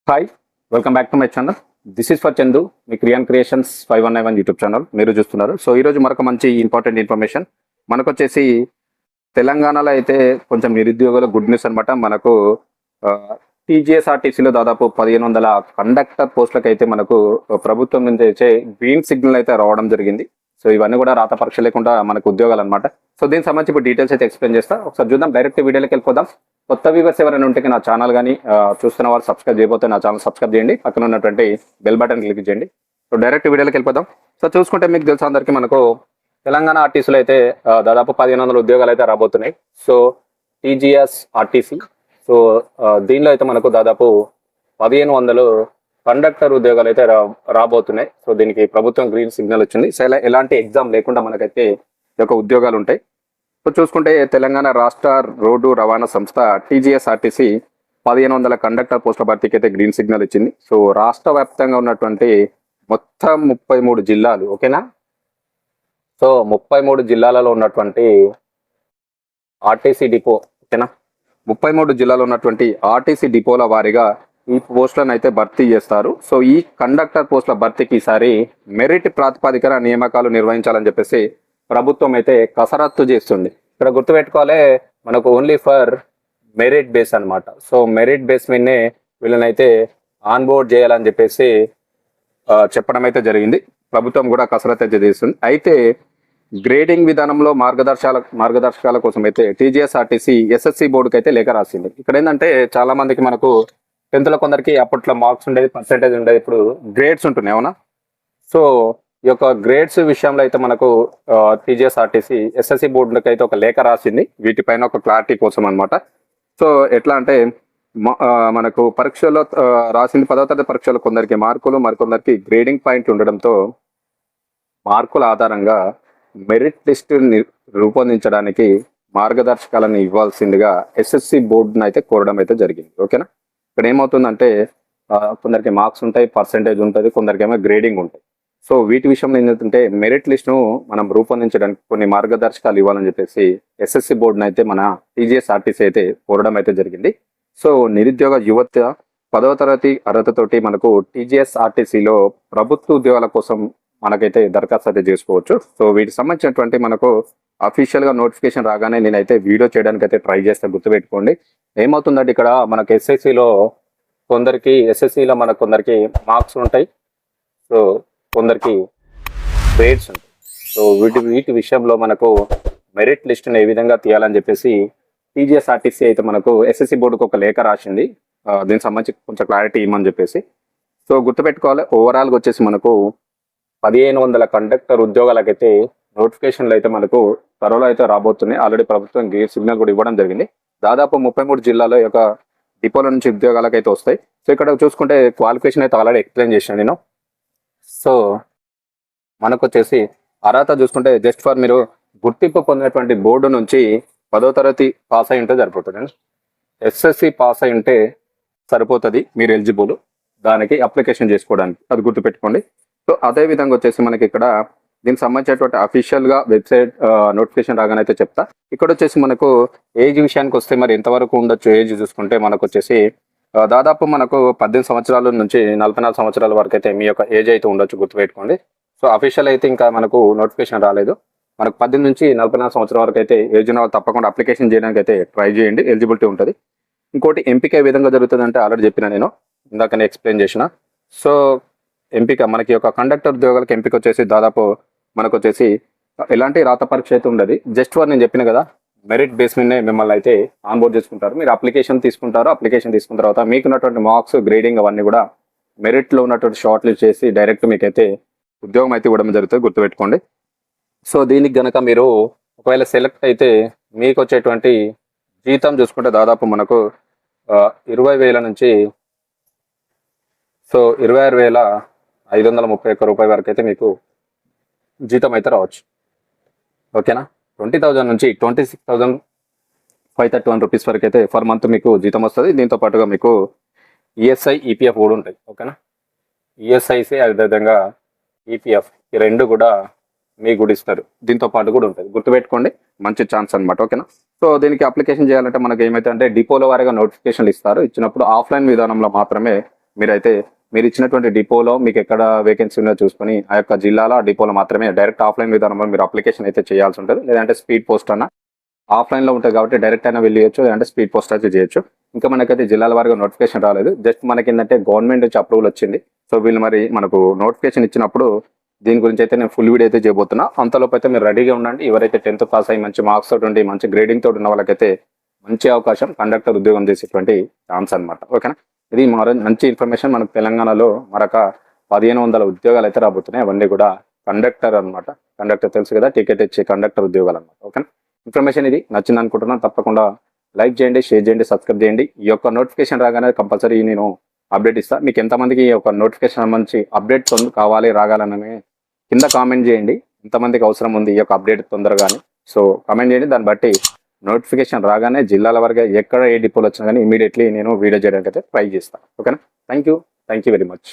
Hi, welcome back to my channel. This is for Chandu, మీ క్రియాన్ creations 5191 YouTube channel మీరు చూస్తున్నారు. సో ఈరోజు మరొక మంచి ఇంపార్టెంట్ ఇన్ఫర్మేషన్ మనకు వచ్చేసి తెలంగాణలో అయితే కొంచెం నిరుద్యోగుల గుడ్ న్యూస్ అనమాట. మనకు టీజీఎస్ఆర్టీసీలో దాదాపు 1500 కండక్టర్ పోస్టులకు అయితే మనకు ప్రభుత్వం నుంచి అయితే గ్రీన్ సిగ్నల్ అయితే రావడం జరిగింది. సో ఇవన్నీ కూడా రాత పరీక్ష లేకుండా మనకు ఉద్యోగాలు అనమాట. సో దీనికి సంబంధించి ఇప్పుడు డీటెయిల్స్ అయితే ఎక్స్ప్లెయిన్ చేస్తా. ఒకసారి చూద్దాం, డైరెక్ట్ వీడియోలోకి వెళ్ళిపోదాం. కొత్త వ్యూవర్స్ ఎవరైనా ఉంటే నా ఛానల్ కానీ చూస్తున్న వాళ్ళు సబ్స్క్రైబ్ చేయబోతే నా ఛానల్ సబ్స్క్రైబ్ చేయండి, పక్కన ఉన్నటువంటి బెల్ బటన్ క్లిక్ చేయండి. సో డైరెక్ట్ వీడియోలోకి వెళ్ళిపోదాం. సో చూసుకుంటే మీకు తెలుసు అందరికీ మనకు తెలంగాణ ఆర్టీసీలో అయితే దాదాపు 1500 ఉద్యోగాలు అయితే రాబోతున్నాయి. సో టీజీఎస్ ఆర్టీసీ, సో దీనిలో అయితే మనకు దాదాపు 1500 కండక్టర్ ఉద్యోగాలు అయితే రాబోతున్నాయి. సో దీనికి ప్రభుత్వం గ్రీన్ సిగ్నల్ వచ్చింది. సో ఎలాంటి ఎగ్జామ్ లేకుండా మనకైతే ఈ యొక్క ఉద్యోగాలు ఉంటాయి. సో చూసుకుంటే తెలంగాణ రాష్ట్ర రోడ్డు రవాణా సంస్థ టీజీఎస్ఆర్టీసీ 1500 కండక్టర్ పోస్టుల భర్తీకి అయితే గ్రీన్ సిగ్నల్ ఇచ్చింది. సో రాష్ట్ర వ్యాప్తంగా ఉన్నటువంటి మొత్తం 33 జిల్లాలు, ఓకేనా. సో 33 జిల్లాలలో ఉన్నటువంటి ఆర్టీసీ డిపో, ఓకేనా, 33 జిల్లాలో ఉన్నటువంటి ఆర్టీసీ డిపోల వారీగా ఈ పోస్టులను అయితే భర్తీ చేస్తారు. సో ఈ కండక్టర్ పోస్టుల భర్తీకి ఈసారి మెరిట్ ప్రాతిపదికన నియామకాలు నిర్వహించాలని చెప్పేసి ప్రభుత్వం అయితే కసరత్తు చేస్తుంది. ఇక్కడ గుర్తుపెట్టుకోవాలి, మనకు ఓన్లీ ఫర్ మెరిట్ బేస్ అనమాట. సో మెరిట్ బేస్ మీదనే వీళ్ళనైతే ఆన్ బోర్డ్ చేయాలని చెప్పేసి చెప్పడం అయితే జరిగింది. ప్రభుత్వం కూడా కసరత్తు అయితే చేస్తుంది. అయితే గ్రేడింగ్ విధానంలో మార్గదర్శకాల కోసం అయితే టీజీఎస్ఆర్టీసీ ఎస్ఎస్సి బోర్డుకి అయితే లేఖ రాసింది. ఇక్కడ ఏంటంటే చాలా మందికి మనకు 10th లో కొందరికి అప్పట్లో మార్క్స్ ఉండేది, పర్సెంటేజ్ ఉండేది, ఇప్పుడు గ్రేడ్స్ ఉంటున్నాయి, అవునా. సో ఈ యొక్క గ్రేడ్స్ విషయంలో అయితే మనకు టీజీఎస్ఆర్టీసీ ఎస్ఎస్సి బోర్డుకి అయితే ఒక లేఖ రాసింది, వీటిపైన ఒక క్లారిటీ కోసం అనమాట. సో ఎట్లా అంటే మనకు పరీక్షలో రాసింది 10వ తరగతి పరీక్షలో కొందరికి మార్కులు, మరికొందరికి గ్రేడింగ్ పాయింట్ ఉండడంతో మార్కుల ఆధారంగా మెరిట్ లిస్ట్ రూపొందించడానికి మార్గదర్శకాలను ఇవ్వాల్సిందిగా ఎస్ఎస్సి బోర్డును అయితే కోరడం అయితే జరిగింది, ఓకేనా. ఇక్కడ ఏమవుతుందంటే కొందరికి మార్క్స్ ఉంటాయి, పర్సెంటేజ్ ఉంటుంది, కొందరికేమో గ్రేడింగ్ ఉంటాయి. సో వీటి విషయంలో ఏంటంటే మెరిట్ లిస్ట్ను మనం రూపొందించడానికి కొన్ని మార్గదర్శకాలు ఇవ్వాలని చెప్పేసి ఎస్ఎస్సి బోర్డును అయితే మన టీజీఎస్ఆర్టీసీ అయితే కోరడం అయితే జరిగింది. సో నిరుద్యోగ యువత 10వ తరగతి అర్హతతోటి మనకు టీజీఎస్ఆర్టీసీలో ప్రభుత్వ ఉద్యోగాల కోసం మనకైతే దరఖాస్తు అయితే చేసుకోవచ్చు. సో వీటికి సంబంధించినటువంటి మనకు అఫీషియల్గా నోటిఫికేషన్ రాగానే నేనైతే వీడియో చేయడానికి అయితే ట్రై చేస్తే గుర్తుపెట్టుకోండి. ఏమవుతుందంటే ఇక్కడ మనకు ఎస్ఎస్సిలో మనకు కొందరికి మార్క్స్ ఉంటాయి, సో కొందరికి గ్రేడ్స్ ఉంటాయి. సో వీటి విషయంలో మనకు మెరిట్ లిస్ట్ని ఏ విధంగా తీయాలని చెప్పేసి టీజీఎస్ఆర్టీసీ అయితే మనకు ఎస్ఎస్సి బోర్డుకు ఒక లేఖ రాసింది. దీనికి సంబంధించి కొంచెం క్లారిటీ ఇవ్వమని చెప్పేసి. సో గుర్తుపెట్టుకోవాలి, ఓవరాల్గా వచ్చేసి మనకు 1500 కండక్టర్ ఉద్యోగాలకైతే నోటిఫికేషన్లు అయితే మనకు త్వరలో అయితే రాబోతున్నాయి. ఆల్రెడీ ప్రభుత్వం గ్రీన్ సిగ్నల్ కూడా ఇవ్వడం జరిగింది. దాదాపు 33 జిల్లాలో యొక్క డిపోల నుంచి ఉద్యోగాలకు అయితే వస్తాయి. సో ఇక్కడ చూసుకుంటే క్వాలిఫికేషన్ అయితే ఆల్రెడీ ఎక్స్ప్లెయిన్ చేశాను నేను. సో మనకు వచ్చేసి అర్హత చూసుకుంటే జస్ట్ ఫర్ మీరు గుర్తింపు పొందినటువంటి బోర్డు నుంచి 10వ తరగతి పాస్ అయి ఉంటే సరిపోతుంది. ఎస్ఎస్సి పాస్ అయి ఉంటే సరిపోతుంది, మీరు ఎలిజిబుల్ దానికి అప్లికేషన్ చేసుకోవడానికి, అది గుర్తుపెట్టుకోండి. సో అదే విధంగా వచ్చేసి మనకి ఇక్కడ దీనికి సంబంధించినటువంటి అఫీషియల్గా వెబ్సైట్ నోటిఫికేషన్ రాగానే అయితే చెప్తా. ఇక్కడ వచ్చేసి మనకు ఏజ్ విషయానికి వస్తే మరి ఎంతవరకు ఉండొచ్చు ఏజ్ చూసుకుంటే మనకు వచ్చేసి దాదాపు మనకు 18 సంవత్సరాల నుంచి 44 సంవత్సరాల వరకు అయితే మీ యొక్క ఏజ్ అయితే ఉండొచ్చు, గుర్తుపెట్టుకోండి. సో అఫీషియల్ అయితే ఇంకా మనకు నోటిఫికేషన్ రాలేదు. మనకు 18 నుంచి 44 సంవత్సరాల వరకు అయితే ఏజ్ ఉన్న వాళ్ళు తప్పకుండా అప్లికేషన్ చేయడానికి అయితే ట్రై చేయండి, ఎలిజిబిలిటీ ఉంటుంది. ఇంకోటి ఎంపిక ఏ విధంగా జరుగుతుంది అంటే ఆల్రెడీ చెప్పిన నేను, ఇందాకనే ఎక్స్ప్లెయిన్ చేసిన. సో ఎంపిక మనకి యొక్క కండక్టర్ ఉద్యోగాలకు ఎంపిక వచ్చేసి దాదాపు మనకు వచ్చేసి ఎలాంటి రాత పరీక్ష అయితే ఉండదు. జస్ట్ ఫర్ నేను చెప్పిన కదా, మెరిట్ బేస్ మీదనే మిమ్మల్ని అయితే ఆన్ బోర్డ్ చేసుకుంటారు. మీరు అప్లికేషన్ తీసుకుంటారు, అప్లికేషన్ తీసుకున్న తర్వాత మీకు ఉన్నటువంటి మార్క్స్, గ్రేడింగ్ అవన్నీ కూడా మెరిట్లో ఉన్నటువంటి షార్ట్ లిస్ట్ చేసి డైరెక్ట్ మీకైతే ఉద్యోగం అయితే ఇవ్వడం జరుగుతుంది, గుర్తుపెట్టుకోండి. సో దీనికి గనక మీరు ఒకవేళ సెలెక్ట్ అయితే మీకు వచ్చేటువంటి జీతం చూసుకుంటే దాదాపు మనకు 20,000 నుంచి 26,531 రూపాయల వరకు అయితే మీకు జీతం అయితే రావచ్చు, ఓకేనా. 20,000 నుంచి 26,531 రూపీస్ వరకు అయితే ఫర్ మంత్ మీకు జీతం వస్తుంది. దీంతో పాటుగా మీకు ఈఎస్ఐ, ఈపీఎఫ్ కూడా ఉంటాయి, ఓకేనా. ఈఎస్ఐసి అదేవిధంగా ఈపీఎఫ్ ఈ రెండు కూడా మీకు కూడా ఇస్తారు, దీంతో పాటు కూడా ఉంటుంది, గుర్తుపెట్టుకోండి. మంచి ఛాన్స్ అనమాట, ఓకేనా. సో దీనికి అప్లికేషన్ చేయాలంటే మనకి ఏమైతే అంటే డిపోల వారీగా నోటిఫికేషన్లు ఇస్తారు. ఇచ్చినప్పుడు ఆఫ్లైన్ విధానంలో మాత్రమే మీరైతే మీరు ఇచ్చినటువంటి డిపోలో మీకు ఎక్కడ వేకెన్సీ ఉందో చూసుకొని ఆ యొక్క జిల్లాలో ఆ డిపోలో మాత్రమే డైరెక్ట్ ఆఫ్లైన్ విధానంలో మీరు అప్లికేషన్ అయితే చేయాల్సి ఉంటుంది. లేదంటే స్పీడ్ పోస్ట్ అన్న ఆఫ్లైన్లో ఉంటుంది కాబట్టి డైరెక్ట్ అయినా వెళ్ళియచ్చు, లేదంటే స్పీడ్ పోస్ట్ అయితే చేయొచ్చు. ఇంకా మనకైతే జిల్లాల వారిగా నోటిఫికేషన్ రాలేదు. జస్ట్ మనకి ఏంటంటే గవర్నమెంట్ నుంచి అప్రూవల్ వచ్చింది. సో వీళ్ళు మరి మనకు నోటిఫికేషన్ ఇచ్చినప్పుడు దీని గురించి అయితే నేను ఫుల్ వీడియో అయితే చేయబోతున్నా. అంతలోపు అయితే మీరు రెడీగా ఉండండి. ఎవరైతే 10th పాస్ అయ్యి మంచి మార్క్స్ తోటి ఉండి మంచి గ్రేడింగ్ తోటి ఉన్న వాళ్ళకైతే మంచి అవకాశం కండక్టర్ ఉద్యోగం చేసేటువంటి ఛాన్స్ అనమాట. ఓకేనా, ఇది మంచి ఇన్ఫర్మేషన్. మనకు తెలంగాణలో మరొక 1500 ఉద్యోగాలు అయితే రాబోతున్నాయి. అవన్నీ కూడా కండక్టర్ అనమాట. కండక్టర్ తెలుసు కదా, టికెట్ ఇచ్చే కండక్టర్ ఉద్యోగాలు అనమాట. ఓకేనా, ఇన్ఫర్మేషన్ ఇది నచ్చింది అనుకుంటున్నాను. తప్పకుండా లైక్ చేయండి, షేర్ చేయండి, సబ్స్క్రైబ్ చేయండి. ఈ యొక్క నోటిఫికేషన్ రాగానే కంపల్సరీ నేను అప్డేట్ ఇస్తాను. మీకు ఎంతమందికి ఈ యొక్క నోటిఫికేషన్ సంబంధించి అప్డేట్ కావాలి రాగాలని కింద కామెంట్ చేయండి. ఎంతమందికి అవసరం ఉంది ఈ యొక్క అప్డేట్ తొందరగానే. సో కామెంట్ చేయండి, దాన్ని బట్టి నోటిఫికేషన్ రాగానే జిల్లాల వరకు ఎక్కడ ఏ డిపోలు వచ్చినా కానీ ఇమీడియట్లీ నేను వీడియో చేయడానికి అయితే ట్రై చేస్తాను. ఓకేనా, థ్యాంక్ యూ వెరీ మచ్.